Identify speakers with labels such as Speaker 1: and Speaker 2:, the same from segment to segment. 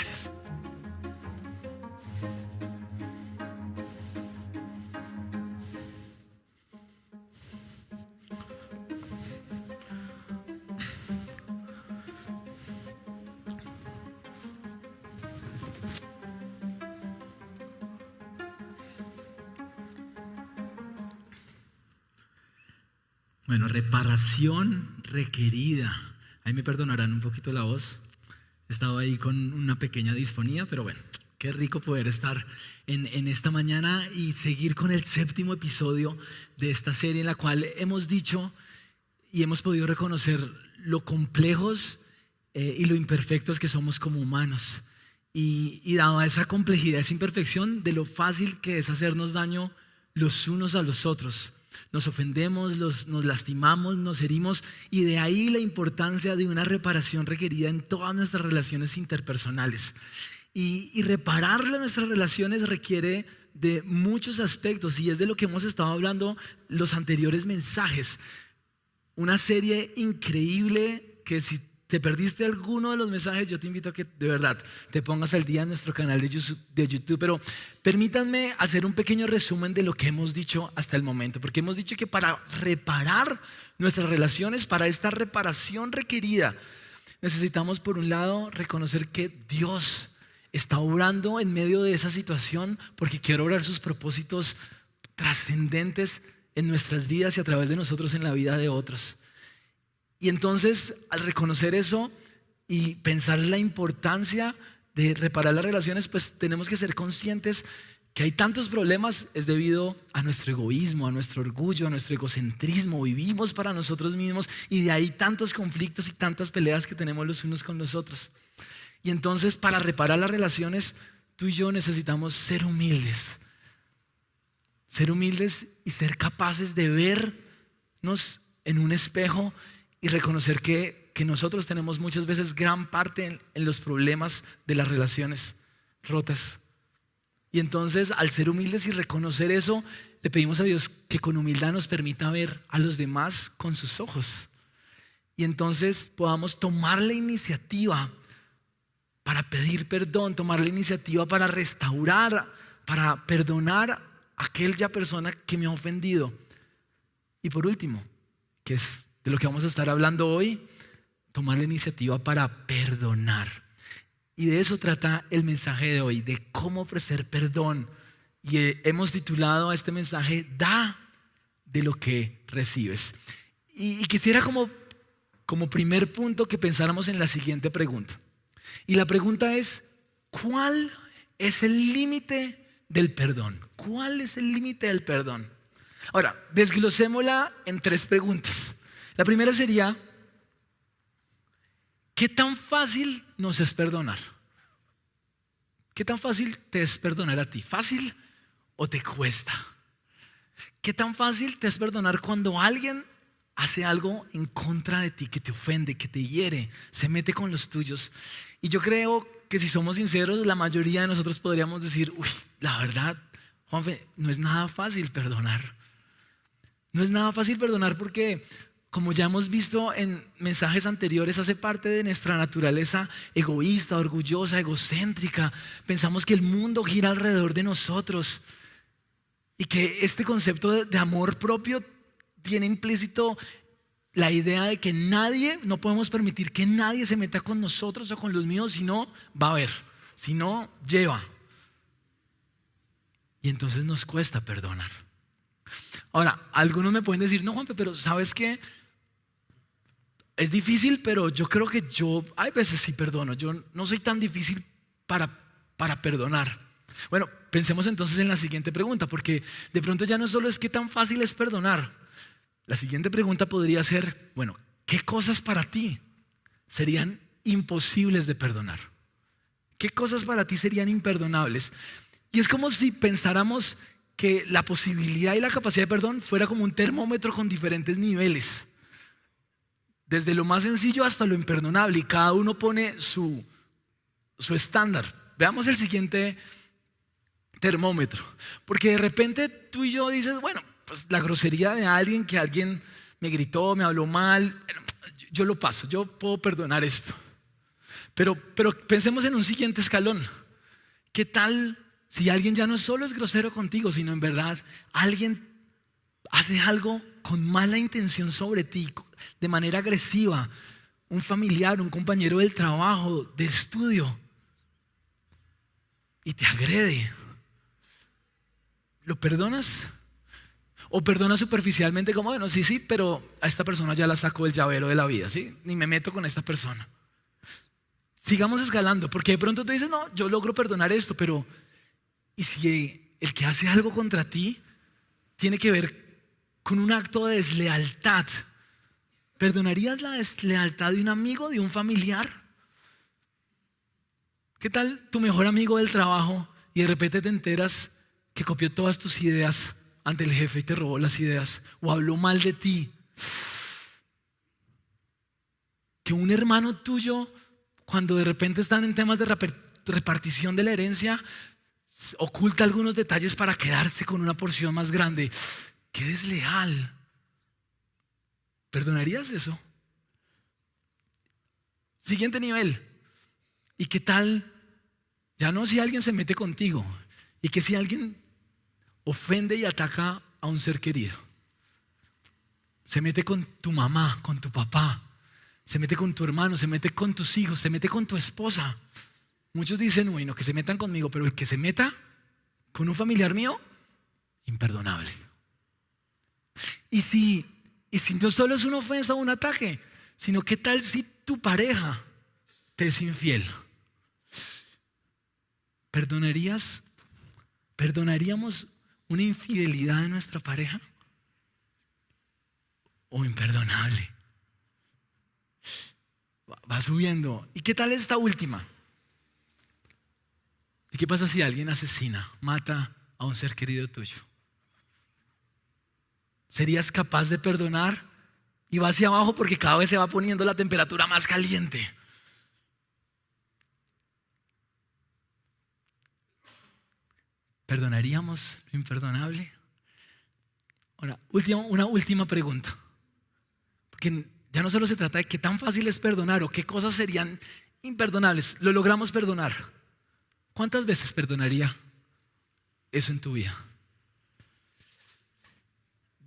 Speaker 1: Gracias. Bueno, reparación requerida. Ahí me perdonarán un poquito la voz. He estado ahí con una pequeña disfonía, pero bueno, qué rico poder estar en esta mañana y seguir con el 7º episodio de esta serie en la cual hemos dicho y hemos podido reconocer lo complejos y lo imperfectos que somos como humanos. Y dada esa complejidad, esa imperfección, de lo fácil que es hacernos daño los unos a los otros. Nos ofendemos, nos lastimamos, nos herimos, y de ahí la importancia de una reparación requerida en todas nuestras relaciones interpersonales. Y reparar nuestras relaciones requiere de muchos aspectos, y es de lo que hemos estado hablando los anteriores mensajes. Una serie increíble que, si te perdiste alguno de los mensajes, yo te invito a que de verdad te pongas al día en nuestro canal de YouTube. Pero permítanme hacer un pequeño resumen de lo que hemos dicho hasta el momento, porque hemos dicho que para reparar nuestras relaciones, para esta reparación requerida, necesitamos, por un lado, reconocer que Dios está obrando en medio de esa situación, porque quiere obrar sus propósitos trascendentes en nuestras vidas y a través de nosotros en la vida de otros. Y entonces, al reconocer eso y pensar la importancia de reparar las relaciones, pues tenemos que ser conscientes que hay tantos problemas es debido a nuestro egoísmo, a nuestro orgullo, a nuestro egocentrismo. Vivimos para nosotros mismos, y de ahí tantos conflictos y tantas peleas que tenemos los unos con los otros. Y entonces, para reparar las relaciones, tú y yo necesitamos ser humildes. Ser humildes y ser capaces de vernos en un espejo y reconocer que nosotros tenemos muchas veces gran parte en los problemas de las relaciones rotas. Y entonces, al ser humildes y reconocer eso, le pedimos a Dios que con humildad nos permita ver a los demás con sus ojos. Y entonces podamos tomar la iniciativa para pedir perdón, tomar la iniciativa para restaurar, para perdonar a aquella persona que me ha ofendido. Y por último, que es de lo que vamos a estar hablando hoy, tomar la iniciativa para perdonar. Y de eso trata el mensaje de hoy, de cómo ofrecer perdón. Y hemos titulado a este mensaje: da de lo que recibes. Y quisiera como primer punto que pensáramos en la siguiente pregunta. Y la pregunta es: ¿cuál es el límite del perdón? ¿Cuál es el límite del perdón? Ahora, desglosémosla en 3 preguntas. La primera sería: ¿qué tan fácil nos es perdonar? ¿Qué tan fácil te es perdonar a ti? ¿Fácil o te cuesta? ¿Qué tan fácil te es perdonar cuando alguien hace algo en contra de ti, que te ofende, que te hiere, se mete con los tuyos? Y yo creo que, si somos sinceros, la mayoría de nosotros podríamos decir: uy, la verdad, Juanfe, no es nada fácil perdonar. No es nada fácil perdonar porque, como ya hemos visto en mensajes anteriores, hace parte de nuestra naturaleza egoísta, orgullosa, egocéntrica. Pensamos que el mundo gira alrededor de nosotros y que este concepto de amor propio tiene implícito la idea de que no podemos permitir que nadie se meta con nosotros o con los míos, si no, va a haber, si no, lleva. Y entonces nos cuesta perdonar. Ahora, algunos me pueden decir: no, Juanpe, pero ¿sabes qué? Es difícil, pero yo creo que yo hay veces sí perdono. Yo no soy tan difícil para perdonar. Bueno, pensemos entonces en la siguiente pregunta, porque de pronto ya no solo es qué tan fácil es perdonar. La siguiente pregunta podría ser: bueno, ¿qué cosas para ti serían imposibles de perdonar? ¿Qué cosas para ti serían imperdonables? Y es como si pensáramos que la posibilidad y la capacidad de perdón fuera como un termómetro con diferentes niveles, desde lo más sencillo hasta lo imperdonable, y cada uno pone su estándar. Veamos el siguiente termómetro, porque de repente tú y yo dices: bueno, pues la grosería de alguien, que alguien me gritó, me habló mal, yo lo paso, yo puedo perdonar esto. Pero pensemos en un siguiente escalón. ¿Qué tal si alguien ya no solo es grosero contigo, sino en verdad alguien hace algo con mala intención sobre ti, de manera agresiva? Un familiar, un compañero del trabajo, de estudio, y te agrede. ¿Lo perdonas? ¿O perdonas superficialmente como, bueno, sí, pero a esta persona ya la saco del llavero de la vida, ¿sí? Ni me meto con esta persona. Sigamos escalando, porque de pronto tú dices, no, yo logro perdonar esto, pero ¿y si el que hace algo contra ti tiene que ver con un acto de deslealtad? ¿Perdonarías la deslealtad de un amigo, de un familiar? ¿Qué tal tu mejor amigo del trabajo y de repente te enteras que copió todas tus ideas ante el jefe y te robó las ideas o habló mal de ti? Que un hermano tuyo, cuando de repente están en temas de repartición de la herencia, oculta algunos detalles para quedarse con una porción más grande. ¡Qué desleal! ¿Perdonarías eso? Siguiente nivel. ¿Y qué tal? Ya no si alguien se mete contigo. ¿Y que si alguien ofende y ataca a un ser querido? Se mete con tu mamá, con tu papá. Se mete con tu hermano, se mete con tus hijos, se mete con tu esposa. Muchos dicen, bueno, que se metan conmigo, pero el que se meta con un familiar mío, imperdonable. Y si no solo es una ofensa o un ataque, sino qué tal si tu pareja te es infiel. ¿Perdonaríamos una infidelidad de nuestra pareja? ¿O imperdonable? Va subiendo. ¿Y qué tal esta última? ¿Y qué pasa si alguien asesina, mata a un ser querido tuyo? ¿Serías capaz de perdonar? Y va hacia abajo porque cada vez se va poniendo la temperatura más caliente. ¿Perdonaríamos lo imperdonable? Ahora, una última pregunta. Porque ya no solo se trata de qué tan fácil es perdonar o qué cosas serían imperdonables. Lo logramos perdonar. ¿Cuántas veces perdonaría eso en tu vida?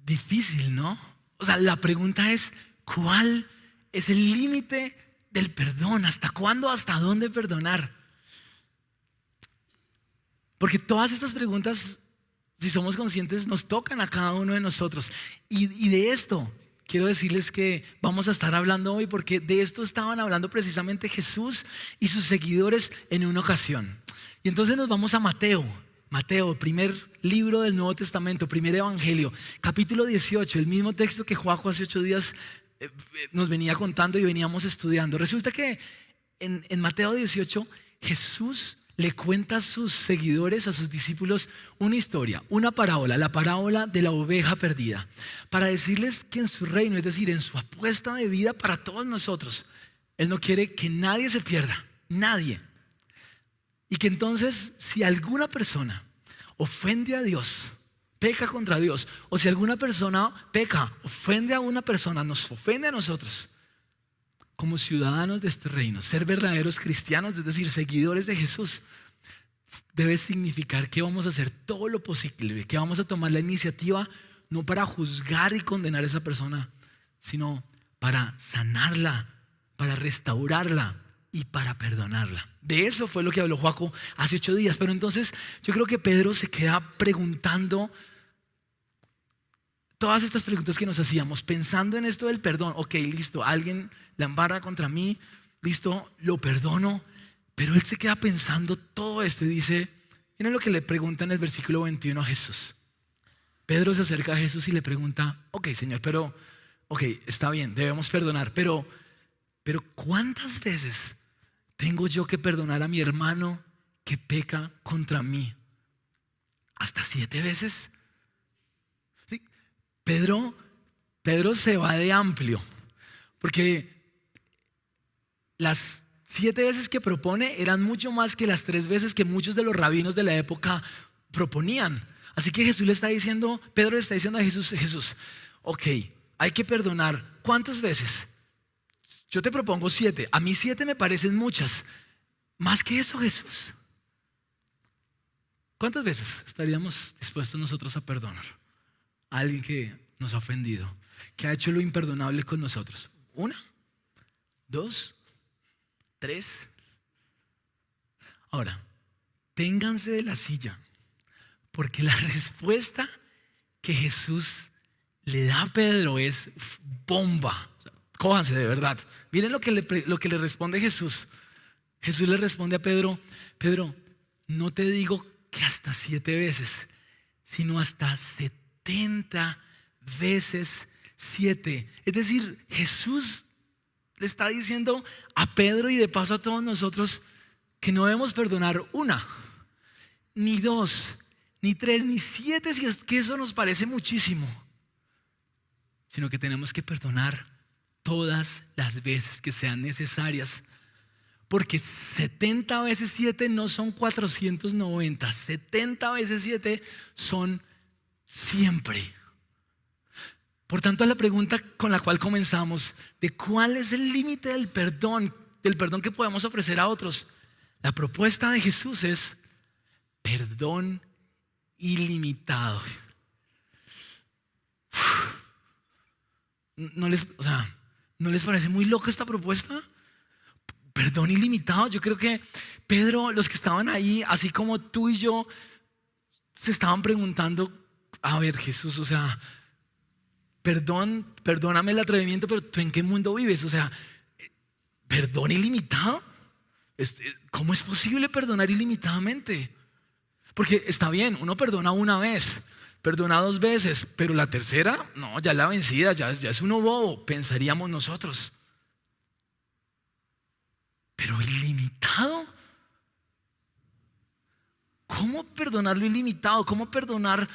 Speaker 1: Difícil, ¿no? O sea, la pregunta es, ¿cuál es el límite del perdón? ¿Hasta cuándo, hasta dónde perdonar? Porque todas estas preguntas, si somos conscientes, nos tocan a cada uno de nosotros. Y de esto quiero decirles que vamos a estar hablando hoy, porque de esto estaban hablando precisamente Jesús y sus seguidores en una ocasión. Y entonces nos vamos a Mateo, primer libro del Nuevo Testamento, primer evangelio, capítulo 18, el mismo texto que Juanjo hace 8 días nos venía contando y veníamos estudiando. Resulta que en Mateo 18 Jesús le cuenta a sus seguidores, a sus discípulos, una historia, una parábola, la parábola de la oveja perdida, para decirles que en su reino, es decir, en su apuesta de vida para todos nosotros, Él no quiere que nadie se pierda, nadie. Y que entonces, si alguna persona ofende a Dios, peca contra Dios, o si alguna persona peca, ofende a una persona, nos ofende a nosotros, como ciudadanos de este reino, ser verdaderos cristianos, es decir, seguidores de Jesús, debe significar que vamos a hacer todo lo posible, que vamos a tomar la iniciativa no para juzgar y condenar a esa persona, sino para sanarla, para restaurarla y para perdonarla. De eso fue lo que habló Joaco hace 8 días. Pero entonces yo creo que Pedro se queda preguntando todas estas preguntas que nos hacíamos, pensando en esto del perdón. Ok, listo, alguien la embarra contra mí, listo, lo perdono. Pero él se queda pensando todo esto y dice, miren lo que le pregunta en el versículo 21 a Jesús. Pedro se acerca a Jesús y le pregunta, ok, Señor, pero, ok, está bien, debemos perdonar, pero ¿cuántas veces tengo yo que perdonar a mi hermano que peca contra mí? ¿Hasta 7 veces? ¿Sí? Pedro se va de amplio, porque las 7 veces que propone eran mucho más que las 3 veces que muchos de los rabinos de la época proponían. Así que Jesús le está diciendo, Pedro le está diciendo a Jesús, ok, hay que perdonar. ¿Cuántas veces? Yo te propongo 7. A mí 7 me parecen muchas. Más que eso, Jesús. ¿Cuántas veces estaríamos dispuestos nosotros a perdonar a alguien que nos ha ofendido, que ha hecho lo imperdonable con nosotros? 1, 2, 3. Ahora, ténganse de la silla, porque la respuesta que Jesús le da a Pedro es bomba. O sea, cójanse de verdad. Miren lo que le responde Jesús. Jesús le responde a Pedro: Pedro, no te digo que hasta 7 veces, sino hasta 70 veces 7. Es decir, Jesús le está diciendo a Pedro y de paso a todos nosotros que no debemos perdonar 1, ni 2, ni 3, ni 7, si es que eso nos parece muchísimo, sino que tenemos que perdonar todas las veces que sean necesarias. Porque 70 veces 7 no son 490, 70 veces 7 son siempre. Por tanto, la pregunta con la cual comenzamos, de cuál es el límite del perdón que podemos ofrecer a otros, la propuesta de Jesús es perdón ilimitado. ¿No les parece muy loca esta propuesta? Perdón ilimitado. Yo creo que Pedro, los que estaban ahí, así como tú y yo, se estaban preguntando: a ver, Jesús, o sea, perdóname el atrevimiento, pero ¿tú en qué mundo vives? O sea, ¿perdón ilimitado? ¿Cómo es posible perdonar ilimitadamente? Porque está bien, uno perdona 1 vez, perdona 2 veces, pero la tercera, no, ya la vencida, ya es uno bobo, pensaríamos nosotros. Pero ilimitado. ¿Cómo perdonar lo ilimitado? ¿Cómo perdonar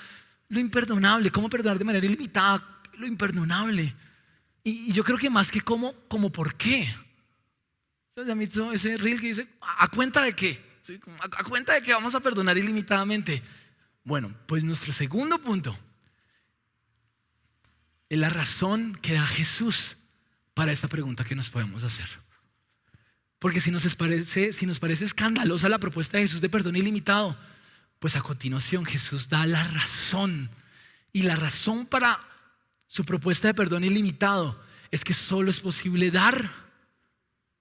Speaker 1: lo imperdonable? ¿Cómo perdonar de manera ilimitada lo imperdonable? Y yo creo que más que cómo, como por qué. ¿Ya han visto ese reel que dice a cuenta de qué? ¿Sí? A cuenta de que vamos a perdonar ilimitadamente. Bueno, pues nuestro segundo punto es la razón que da Jesús para esta pregunta que nos podemos hacer. Porque si nos parece escandalosa la propuesta de Jesús de perdón ilimitado, pues a continuación Jesús da la razón. Y la razón para su propuesta de perdón ilimitado es que solo es posible dar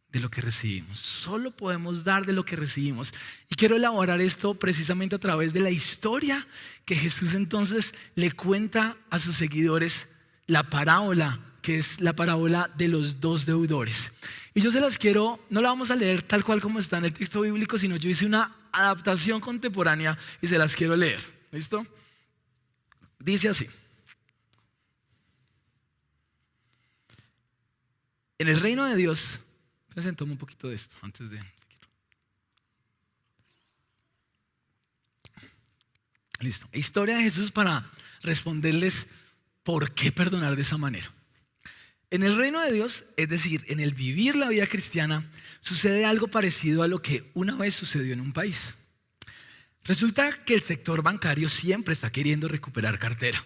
Speaker 1: de lo que recibimos. Solo podemos dar de lo que recibimos. Y quiero elaborar esto precisamente a través de la historia que Jesús entonces le cuenta a sus seguidores, la parábola, que es la parábola de los 2 deudores. Y yo se las quiero, no la vamos a leer tal cual como está en el texto bíblico, sino yo hice una adaptación contemporánea y se las quiero leer. ¿Listo? Dice así: en el reino de Dios, preséntame un poquito de esto antes de... Listo. Historia de Jesús para responderles por qué perdonar de esa manera. En el reino de Dios, es decir, en el vivir la vida cristiana, sucede algo parecido a lo que una vez sucedió en un país. Resulta que el sector bancario siempre está queriendo recuperar cartera.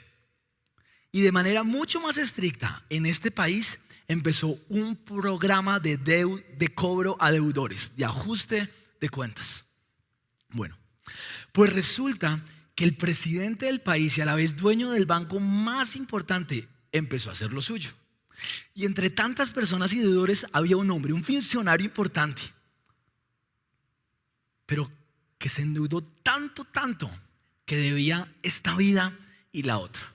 Speaker 1: Y de manera mucho más estricta, en este país empezó un programa de cobro a deudores, de ajuste de cuentas. Bueno, pues resulta que el presidente del país y a la vez dueño del banco más importante empezó a hacer lo suyo. Y entre tantas personas y deudores había un hombre, un funcionario importante, pero que se endeudó tanto que debía esta vida y la otra.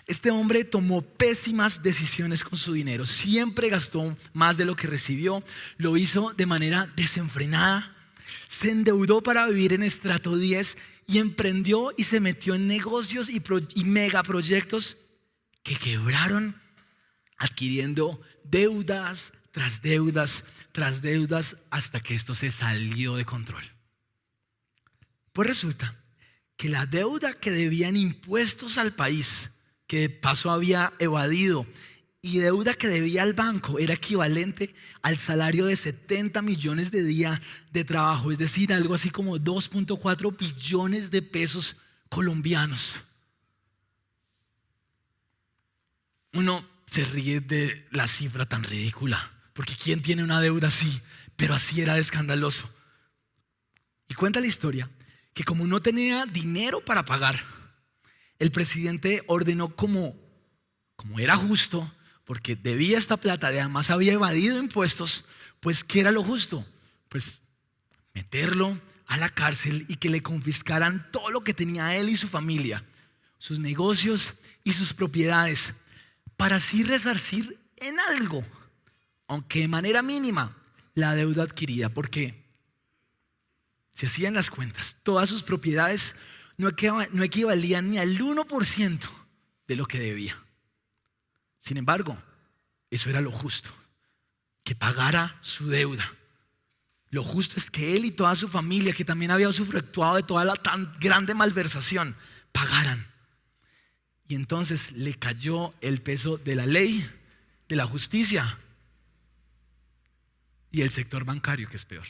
Speaker 1: Este hombre tomó pésimas decisiones con su dinero, siempre gastó más de lo que recibió, lo hizo de manera desenfrenada, se endeudó para vivir en estrato 10 y emprendió y se metió en negocios y megaproyectos que quebraron, adquiriendo deudas tras deudas tras deudas hasta que esto se salió de control. Pues resulta que la deuda que debían impuestos al país, que de paso había evadido, y deuda que debía al banco era equivalente al salario de 70 millones de días de trabajo, es decir, algo así como 2.4 billones de pesos colombianos. Uno se ríe de la cifra tan ridícula, porque ¿quién tiene una deuda así? Pero así era de escandaloso. Y cuenta la historia que como no tenía dinero para pagar, el presidente ordenó como era justo, porque debía esta plata, además había evadido impuestos, pues ¿qué era lo justo? Pues meterlo a la cárcel y que le confiscaran todo lo que tenía él y su familia, sus negocios y sus propiedades, para así resarcir en algo, aunque de manera mínima, la deuda adquirida, porque si hacían las cuentas, todas sus propiedades no equivalían ni al 1% de lo que debía. Sin embargo, eso era lo justo, que pagara su deuda. Lo justo es que él y toda su familia, que también había usufructuado de toda la tan grande malversación, pagaran. Y entonces le cayó el peso de la ley, de la justicia y el sector bancario, que es peor.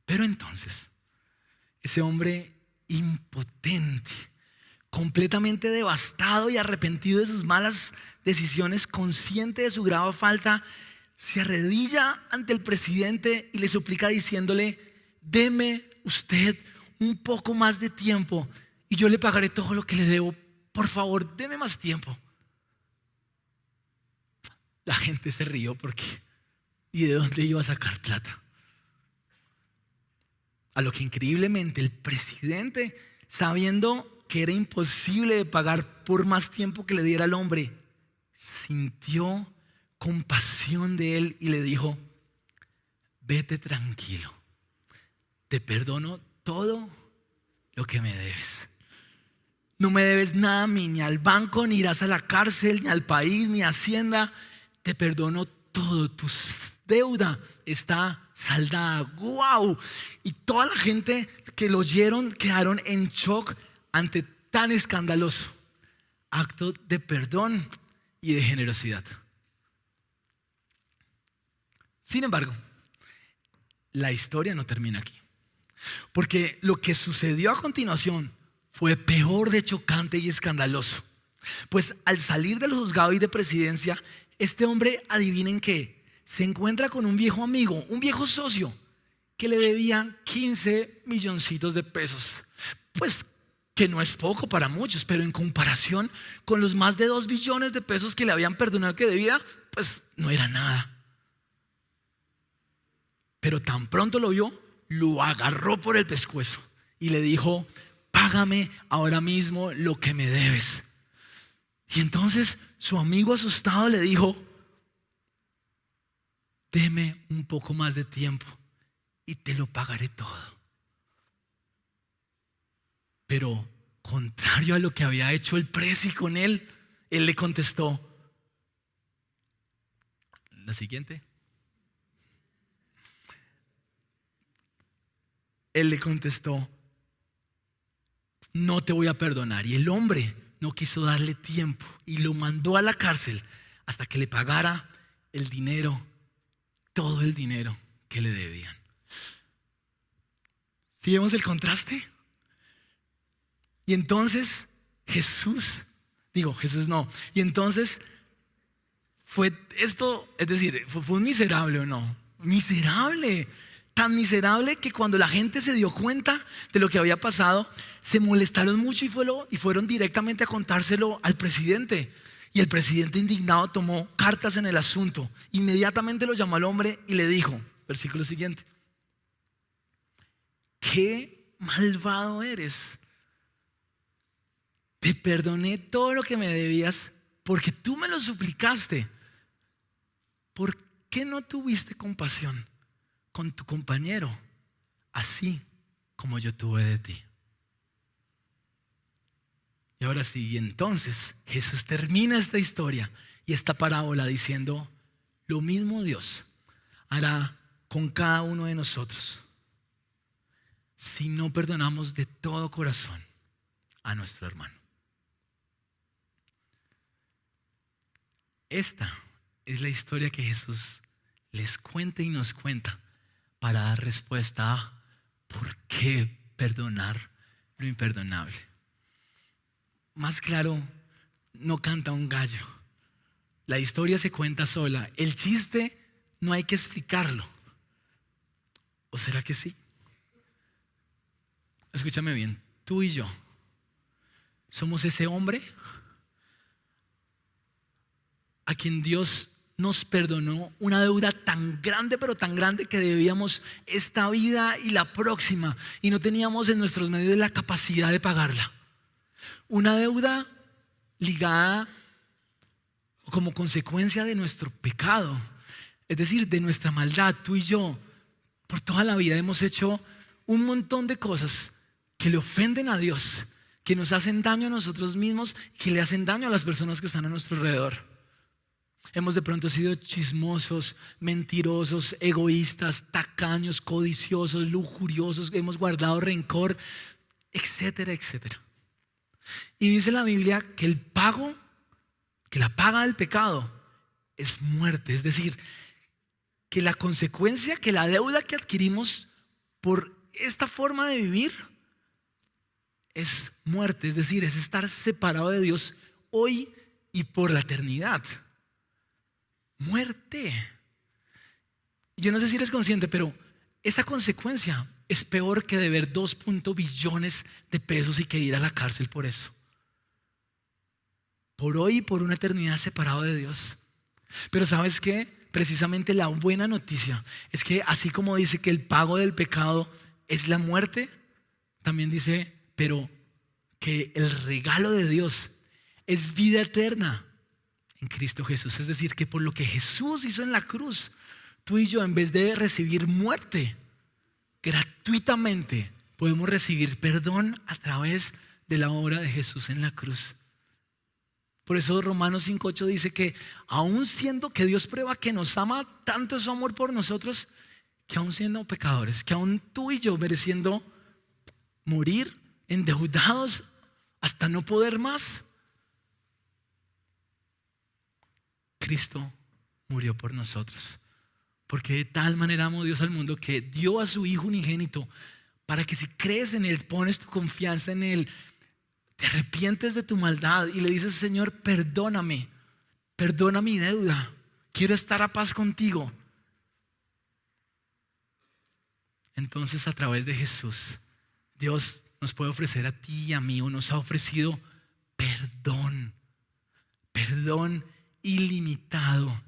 Speaker 1: Pero entonces, ese hombre impotente, completamente devastado y arrepentido de sus malas decisiones, consciente de su grave falta, se arrodilla ante el presidente y le suplica diciéndole: deme usted un poco más de tiempo y yo le pagaré todo lo que le debo. Por favor, deme más tiempo. La gente se rió porque ¿y de dónde iba a sacar plata? A lo que increíblemente el presidente, sabiendo que era imposible de pagar por más tiempo que le diera al hombre, sintió compasión de él y le dijo: vete tranquilo, te perdono todo lo que me debes. No me debes nada a mí, ni al banco, ni irás a la cárcel, ni al país, ni a Hacienda. Te perdono todo, tu deuda está saldada. ¡Wow! Y toda la gente que lo oyeron quedaron en shock ante tan escandaloso acto de perdón y de generosidad. Sin embargo, la historia no termina aquí, porque lo que sucedió a continuación fue peor de chocante y escandaloso. Pues al salir del juzgado y de presidencia, este hombre, adivinen qué, se encuentra con un viejo amigo, un viejo socio, que le debía 15 milloncitos de pesos. Pues que no es poco para muchos, pero en comparación con los más de 2 billones de pesos que le habían perdonado que debía, pues no era nada. Pero tan pronto lo vio, lo agarró por el pescuezo y le dijo: págame ahora mismo lo que me debes. Y entonces su amigo asustado le dijo: deme un poco más de tiempo y te lo pagaré todo. Pero contrario a lo que había hecho el presi con él, él le contestó, la siguiente. Él le contestó: no te voy a perdonar. Y el hombre no quiso darle tiempo y lo mandó a la cárcel hasta que le pagara el dinero, todo el dinero que le debían. ¿Sí vemos el contraste? Y entonces y entonces fue esto, es decir, fue un miserable o no, miserable. Tan miserable que cuando la gente se dio cuenta de lo que había pasado, se molestaron mucho y fueron directamente a contárselo al presidente. Y el presidente, indignado, tomó cartas en el asunto. Inmediatamente lo llamó al hombre y le dijo, versículo siguiente: qué malvado eres. Te perdoné todo lo que me debías porque tú me lo suplicaste. ¿Por qué no tuviste compasión con tu compañero, así como yo tuve de ti? Y ahora sí, y entonces Jesús termina esta historia y esta parábola diciendo: lo mismo Dios hará con cada uno de nosotros si no perdonamos de todo corazón a nuestro hermano. Esta es la historia que Jesús les cuenta y nos cuenta para dar respuesta a por qué perdonar lo imperdonable. Más claro no canta un gallo. La historia se cuenta sola. El chiste no hay que explicarlo. ¿O será que sí? Escúchame bien, tú y yo somos ese hombre a quien Dios nos perdonó una deuda tan grande, pero tan grande, que debíamos esta vida y la próxima, y no teníamos en nuestros medios la capacidad de pagarla. Una deuda ligada como consecuencia de nuestro pecado, es decir, de nuestra maldad. Tú y yo por toda la vida hemos hecho un montón de cosas que le ofenden a Dios, que nos hacen daño a nosotros mismos, que le hacen daño a las personas que están a nuestro alrededor. Hemos de pronto sido chismosos, mentirosos, egoístas, tacaños, codiciosos, lujuriosos, hemos guardado rencor, etcétera, etcétera. Y dice la Biblia que la paga del pecado es muerte. Es decir, que la consecuencia, que la deuda que adquirimos por esta forma de vivir es muerte. Es decir, es estar separado de Dios hoy y por la eternidad. Muerte. Yo no sé si eres consciente, pero esa consecuencia es peor que deber 2 billones de pesos y que ir a la cárcel por eso. Por hoy y por una eternidad separado de Dios. Pero ¿sabes qué? Precisamente la buena noticia es que así como dice que el pago del pecado es la muerte, también dice, pero que el regalo de Dios es vida eterna en Cristo Jesús. Es decir, que por lo que Jesús hizo en la cruz, tú y yo, en vez de recibir muerte, gratuitamente podemos recibir perdón a través de la obra de Jesús en la cruz. Por eso Romanos 5:8 dice que aun siendo que Dios prueba que nos ama, tanto es su amor por nosotros, que aun siendo pecadores, que aun tú y yo mereciendo morir, endeudados hasta no poder más, Cristo murió por nosotros. Porque de tal manera amó Dios al mundo que dio a su Hijo unigénito, para que si crees en Él, pones tu confianza en Él, te arrepientes de tu maldad y le dices: Señor, perdóname, perdona mi deuda, quiero estar a paz contigo. Entonces, a través de Jesús, Dios nos puede ofrecer a ti y a mí, o nos ha ofrecido perdón, perdón ilimitado.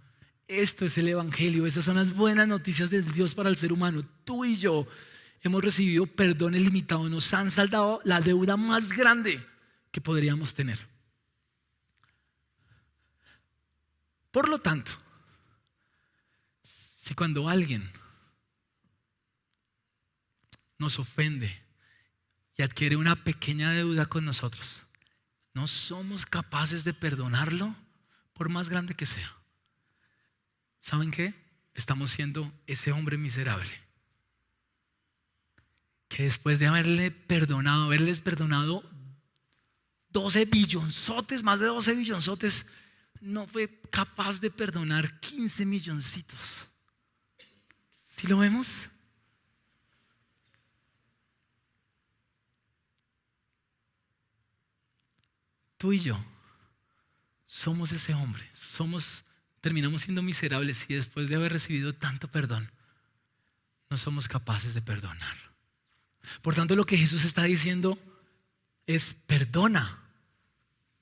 Speaker 1: Esto es el evangelio, esas son las buenas noticias de Dios para el ser humano. Tú y yo hemos recibido perdón ilimitado, nos han saldado la deuda más grande que podríamos tener. Por lo tanto, si cuando alguien nos ofende y adquiere una pequeña deuda con nosotros, no somos capaces de perdonarlo, por más grande que sea, ¿saben qué? Estamos siendo ese hombre miserable que después de haberles perdonado 12 billonzotes, más de 12 billonzotes, no fue capaz de perdonar 15 milloncitos. ¿Sí lo vemos? Tú y yo somos ese hombre, terminamos siendo miserables y después de haber recibido tanto perdón, no somos capaces de perdonar. Por tanto, lo que Jesús está diciendo es: perdona,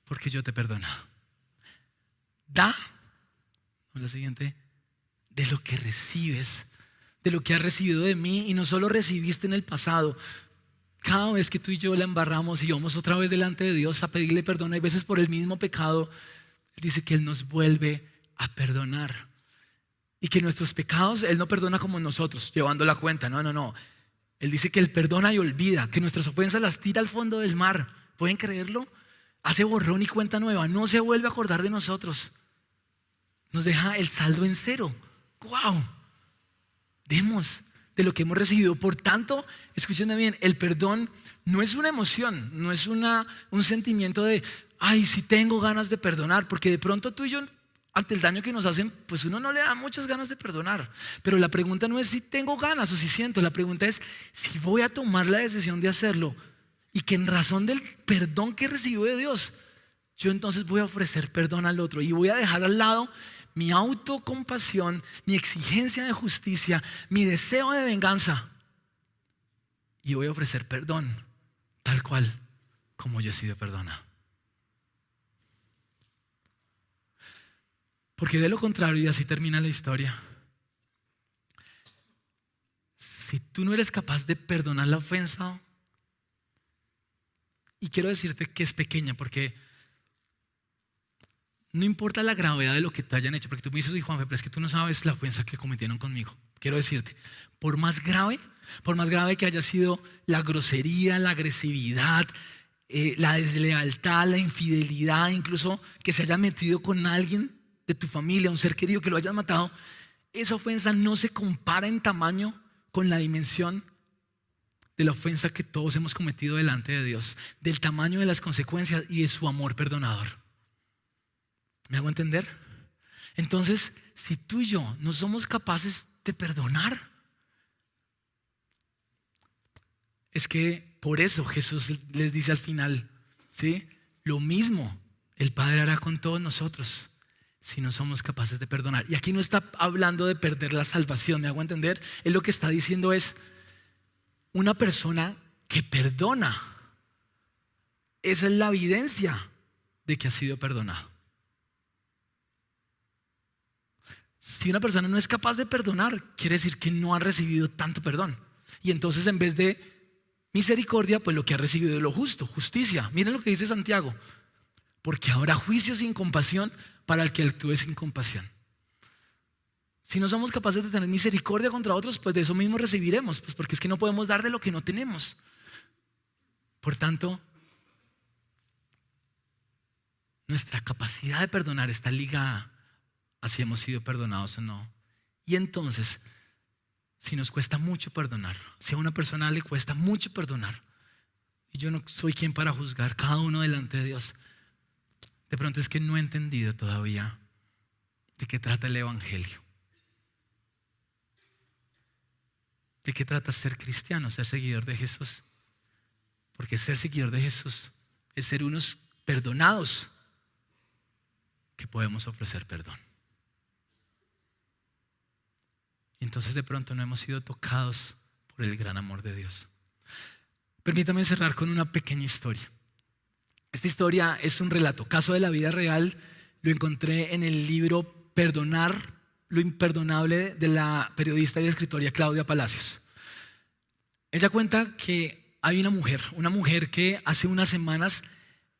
Speaker 1: porque yo te he perdonado. Da, la siguiente, de lo que recibes, de lo que has recibido de mí, y no solo recibiste en el pasado. Cada vez que tú y yo la embarramos y vamos otra vez delante de Dios a pedirle perdón, hay veces por el mismo pecado, Él dice que Él nos vuelve a perdonar. Y que nuestros pecados Él no perdona como nosotros, llevando la cuenta. No. Él dice que Él perdona y olvida, que nuestras ofensas las tira al fondo del mar. ¿Pueden creerlo? Hace borrón y cuenta nueva, no se vuelve a acordar de nosotros. Nos deja el saldo en cero. ¡Wow! Demos de lo que hemos recibido. Por tanto, escúchenme bien, el perdón no es una emoción, no es un sentimiento de: ay, si tengo ganas de perdonar, porque de pronto tú y yo, ante el daño que nos hacen, pues uno no le da muchas ganas de perdonar. Pero la pregunta no es si tengo ganas o si siento, la pregunta es si voy a tomar la decisión de hacerlo, y que en razón del perdón que recibo de Dios, yo entonces voy a ofrecer perdón al otro y voy a dejar al lado mi autocompasión, mi exigencia de justicia, mi deseo de venganza. Y voy a ofrecer perdón tal cual como yo he sido perdonado. Porque de lo contrario, y así termina la historia, si tú no eres capaz de perdonar la ofensa, y quiero decirte que es pequeña, porque no importa la gravedad de lo que te hayan hecho, porque tú me dices, oye Juanfe, pero es que tú no sabes la ofensa que cometieron conmigo. Quiero decirte, por más grave que haya sido la grosería, la agresividad, la deslealtad, la infidelidad, incluso que se hayan metido con alguien de tu familia, un ser querido, que lo hayas matado, esa ofensa no se compara en tamaño con la dimensión de la ofensa que todos hemos cometido delante de Dios, del tamaño de las consecuencias y de su amor perdonador. ¿Me hago entender? Entonces, si tú y yo no somos capaces de perdonar, es que por eso Jesús les dice al final, ¿sí? Lo mismo el Padre hará con todos nosotros si no somos capaces de perdonar. Y aquí no está hablando de perder la salvación, ¿me hago entender? Él lo que está diciendo es, una persona que perdona, esa es la evidencia de que ha sido perdonado. Si una persona no es capaz de perdonar, quiere decir que no ha recibido tanto perdón. Y entonces en vez de misericordia, pues lo que ha recibido es lo justo, justicia. Miren lo que dice Santiago. Porque habrá juicio sin compasión para el que actúe sin compasión. Si no somos capaces de tener misericordia contra otros, pues de eso mismo recibiremos. Pues porque es que no podemos dar de lo que no tenemos. Por tanto, nuestra capacidad de perdonar está ligada a si hemos sido perdonados o no. Y entonces, si nos cuesta mucho perdonar, si a una persona le cuesta mucho perdonar, y yo no soy quien para juzgar cada uno delante de Dios, de pronto es que no he entendido todavía de qué trata el Evangelio. ¿De qué trata ser cristiano, ser seguidor de Jesús? Porque ser seguidor de Jesús es ser unos perdonados que podemos ofrecer perdón. Y entonces de pronto no hemos sido tocados por el gran amor de Dios. Permítame cerrar con una pequeña historia. Esta historia es un relato, caso de la vida real. Lo encontré en el libro Perdonar lo imperdonable de la periodista y escritora Claudia Palacios. Ella cuenta que hay una mujer que hace unas semanas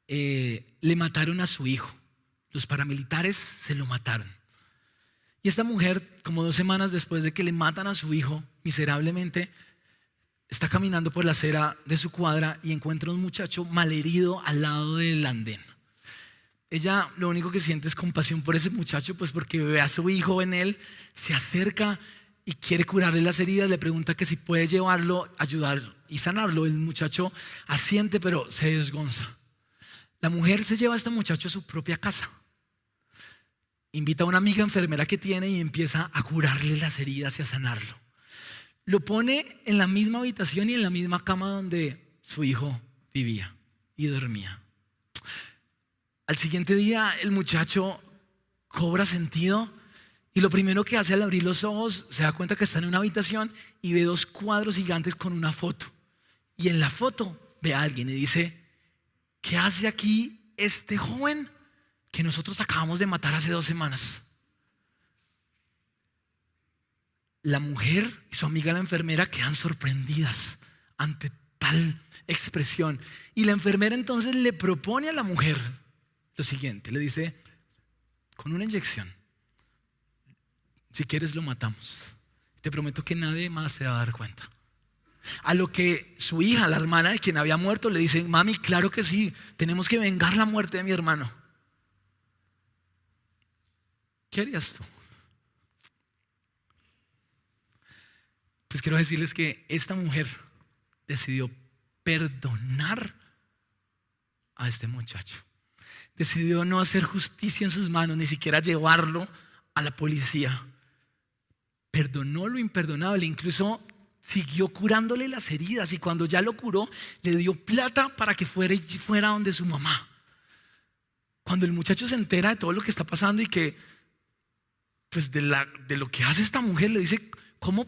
Speaker 1: le mataron a su hijo. Los paramilitares se lo mataron. Y esta mujer, como 2 semanas después de que le matan a su hijo miserablemente, está caminando por la acera de su cuadra y encuentra a un muchacho malherido al lado del andén. Ella lo único que siente es compasión por ese muchacho, pues porque ve a su hijo en él, se acerca y quiere curarle las heridas, le pregunta que si puede llevarlo, ayudar y sanarlo. El muchacho asiente, pero se desgonza. La mujer se lleva a este muchacho a su propia casa. Invita a una amiga enfermera que tiene y empieza a curarle las heridas y a sanarlo. Lo pone en la misma habitación y en la misma cama donde su hijo vivía y dormía. Al siguiente día el muchacho cobra sentido y lo primero que hace al abrir los ojos se da cuenta que está en una habitación y ve 2 cuadros gigantes con una foto. Y en la foto ve a alguien y dice, ¿qué hace aquí este joven que nosotros acabamos de matar hace 2 semanas? La mujer y su amiga la enfermera quedan sorprendidas ante tal expresión. Y la enfermera entonces le propone a la mujer lo siguiente, le dice, con una inyección, si quieres lo matamos. Te prometo que nadie más se va a dar cuenta. A lo que su hija, la hermana de quien había muerto, le dice, mami, claro que sí, tenemos que vengar la muerte de mi hermano. ¿Qué harías tú? Pues quiero decirles que esta mujer decidió perdonar a este muchacho. Decidió no hacer justicia en sus manos, ni siquiera llevarlo a la policía. Perdonó lo imperdonable, incluso siguió curándole las heridas y cuando ya lo curó, le dio plata para que fuera donde su mamá. cuando el muchacho se entera de todo lo que está pasando y que pues de lo que hace esta mujer, le dice, ¿cómo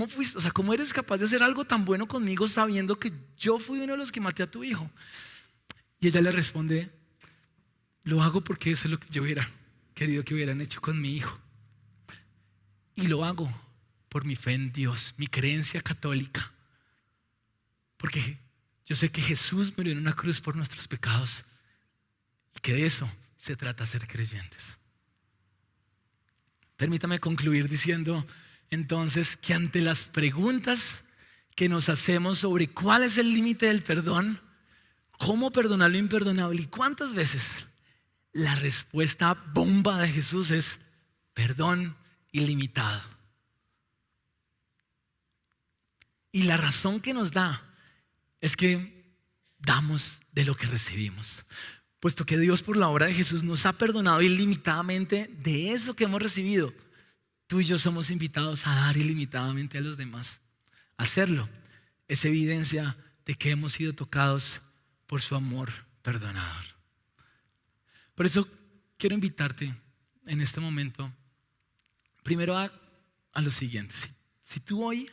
Speaker 1: fuiste? O sea, ¿cómo eres capaz de hacer algo tan bueno conmigo sabiendo que yo fui uno de los que maté a tu hijo? Y ella le responde, lo hago porque eso es lo que yo hubiera querido que hubieran hecho con mi hijo. Y lo hago por mi fe en Dios, mi creencia católica. Porque yo sé que Jesús murió en una cruz por nuestros pecados y que de eso se trata ser creyentes. Permítame concluir diciendo entonces que ante las preguntas que nos hacemos sobre cuál es el límite del perdón, cómo perdonar lo imperdonable y cuántas veces, la respuesta bomba de Jesús es perdón ilimitado. Y la razón que nos da es que damos de lo que recibimos. Puesto que Dios por la obra de Jesús nos ha perdonado ilimitadamente de eso que hemos recibido, tú y yo somos invitados a dar ilimitadamente a los demás. Hacerlo es evidencia de que hemos sido tocados por su amor perdonador. Por eso quiero invitarte en este momento primero a lo siguiente. Si tú hoy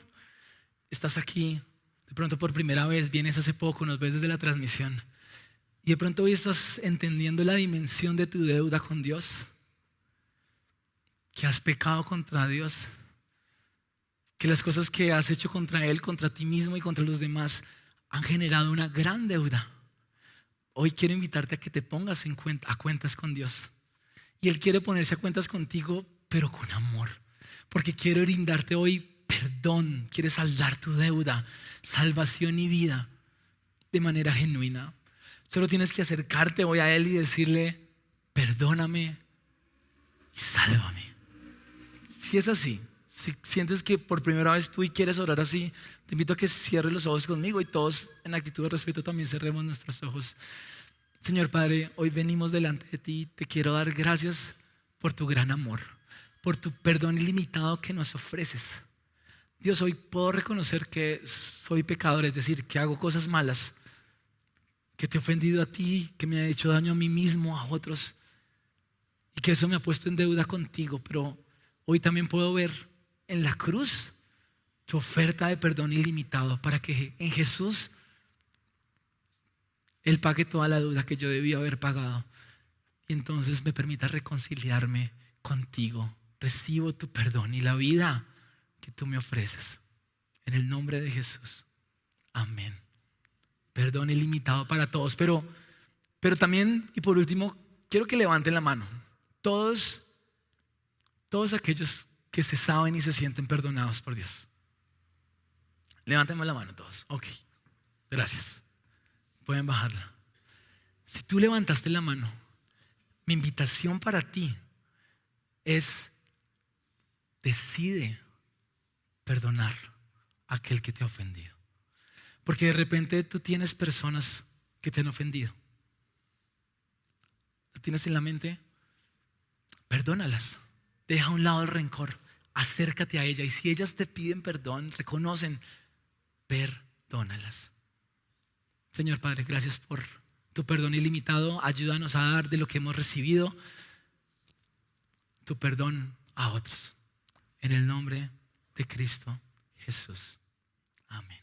Speaker 1: estás aquí, de pronto por primera vez, vienes hace poco, nos ves desde la transmisión y de pronto hoy estás entendiendo la dimensión de tu deuda con Dios, que has pecado contra Dios, que las cosas que has hecho contra Él, contra ti mismo y contra los demás han generado una gran deuda. Hoy quiero invitarte a que te pongas a cuentas con Dios. Y Él quiere ponerse a cuentas contigo, pero con amor. Porque quiere brindarte hoy perdón, quiere saldar tu deuda, salvación y vida de manera genuina. Solo tienes que acercarte hoy a Él y decirle, perdóname y sálvame. Si es así, si sientes que por primera vez tú y quieres orar así, te invito a que cierres los ojos conmigo y todos en actitud de respeto también cerremos nuestros ojos. Señor Padre, hoy venimos delante de ti, te quiero dar gracias por tu gran amor, por tu perdón ilimitado que nos ofreces. Dios, hoy puedo reconocer que soy pecador, es decir, que hago cosas malas, que te he ofendido a ti, que me ha hecho daño a mí mismo, a otros, y que eso me ha puesto en deuda contigo. Pero hoy también puedo ver en la cruz tu oferta de perdón ilimitado para que en Jesús Él pague toda la deuda que yo debía haber pagado y entonces me permita reconciliarme contigo. Recibo tu perdón y la vida que tú me ofreces. En el nombre de Jesús. Amén. Perdón ilimitado para todos. Pero también, y por último, quiero que levanten la mano. Todos aquellos que se saben y se sienten perdonados por Dios. Levanten la mano todos. Ok, gracias. Pueden bajarla. Si tú levantaste la mano, mi invitación para ti es: decide perdonar a aquel que te ha ofendido. Porque de repente tú tienes personas que te han ofendido. ¿Lo tienes en la mente? Perdónalas. Deja a un lado el rencor. Acércate a ella. Y si ellas te piden perdón, reconocen, perdónalas. Señor Padre, gracias por tu perdón ilimitado. Ayúdanos a dar de lo que hemos recibido tu perdón a otros. En el nombre de Cristo Jesús. Amén.